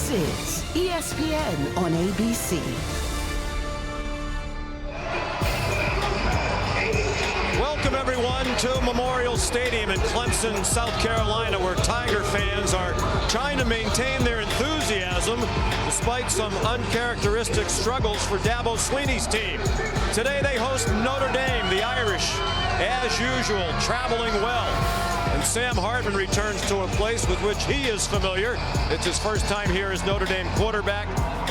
This is ESPN on ABC. Welcome everyone to Memorial Stadium in Clemson, South Carolina, where Tiger fans are trying to maintain their enthusiasm despite some uncharacteristic struggles for Dabo Swinney's team. Today they host Notre Dame, the Irish, as usual, traveling well. And Sam Hartman returns to a place with which he is familiar. It's his first time here as Notre Dame quarterback,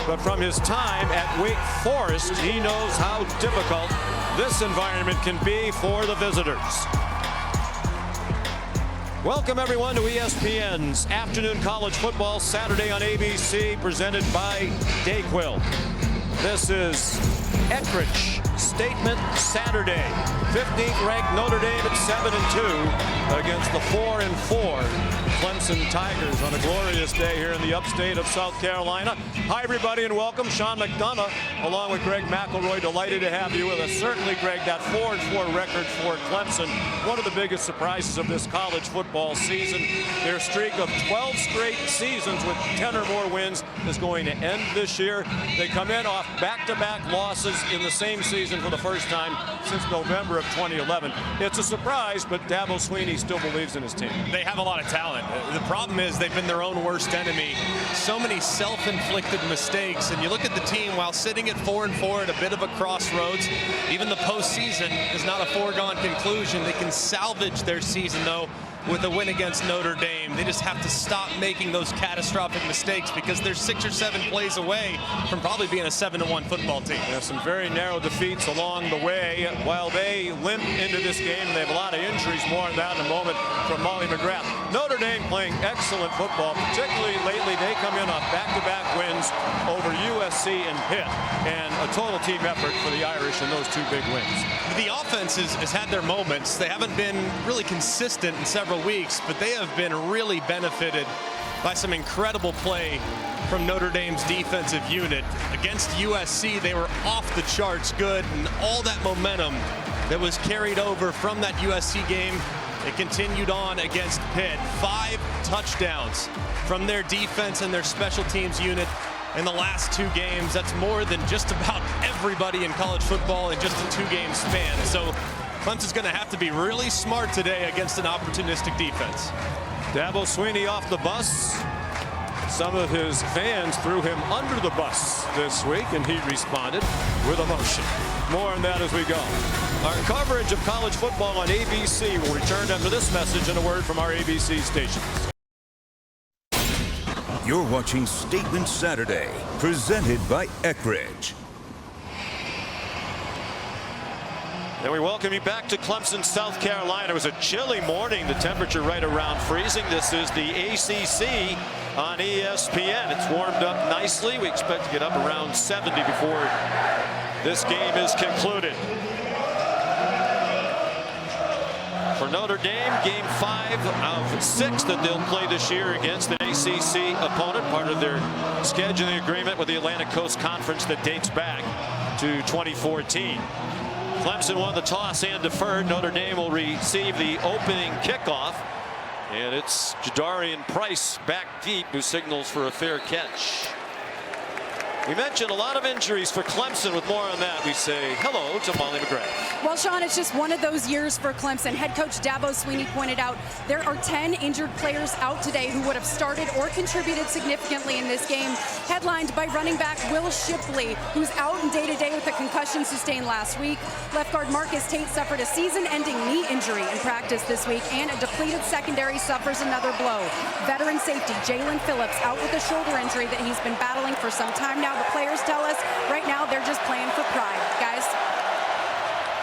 but from his time at Wake Forest, he knows how difficult this environment can be for the visitors. Welcome everyone to ESPN's Afternoon College Football Saturday on ABC, presented by Dayquil. This is Eckrich Statement Saturday. 15th ranked Notre Dame at 7-2 against the 4-4 Clemson Tigers on a glorious day here in the upstate of South Carolina. Hi everybody and welcome. Sean McDonough along with Greg McElroy, delighted to have you with us. Certainly, Greg, that 4-4 record for Clemson, one of the biggest surprises of this college football season. Their streak of 12 straight seasons with 10 or more wins is going to end this year. They come in off back-to-back losses in the same season for the first time since November of 2011. It's a surprise, but Dabo Swinney still believes in his team. They have a lot of talent. The problem is they've been their own worst enemy. So many self-inflicted mistakes, and you look at the team while sitting at 4-4 at a bit of a crossroads. Even the postseason is not a foregone conclusion. They can salvage their season, though, with a win against Notre Dame. They just have to stop making those catastrophic mistakes because they're 6 or 7 plays away from probably being a 7-1 football team. There's some very narrow defeats along the way while they limp into this game. They have a lot of injuries. More on that in a moment from Molly McGrath. Notre Dame playing excellent football, particularly lately. They come in off back-to-back wins over USC and Pitt, and a total team effort for the Irish in those 2 big wins. The offense has had their moments. They haven't been really consistent in several weeks, but they have been really benefited by some incredible play from Notre Dame's defensive unit. Against USC, they were off the charts good, and all that momentum that was carried over from that USC game, it continued on against Pitt. 5 touchdowns from their defense and their special teams unit in the last 2 games. That's more than just about everybody in college football in just a 2-game span. So Clemson's going to have to be really smart today against an opportunistic defense. Dabo Swinney off the bus. Some of his fans threw him under the bus this week, and he responded with emotion. More on that as we go. Our coverage of college football on ABC will return after this message and a word from our ABC stations. You're watching Statement Saturday, presented by Eckrich. And we welcome you back to Clemson, South Carolina. It was a chilly morning, the temperature right around freezing. This is the ACC on ESPN. It's warmed up nicely. We expect to get up around 70 before this game is concluded. For Notre Dame, game 5 of 6 that they'll play this year against an ACC opponent, part of their scheduling agreement with the Atlantic Coast Conference that dates back to 2014. Clemson won the toss and deferred. Notre Dame will receive the opening kickoff, and it's Jadarian Price back deep who signals for a fair catch. We mentioned a lot of injuries for Clemson. With more on that, we say hello to Molly McGrath. Well, Sean, it's just one of those years for Clemson. Head coach Dabo Swinney pointed out there are 10 injured players out today who would have started or contributed significantly in this game, headlined by running back Will Shipley, who's out in day-to-day with a concussion sustained last week. Left guard Marcus Tate suffered a season-ending knee injury in practice this week, and a depleted secondary suffers another blow. Veteran safety Jalen Phillips out with a shoulder injury that he's been battling for some time now. The players tell us right now they're just playing for pride. Guys,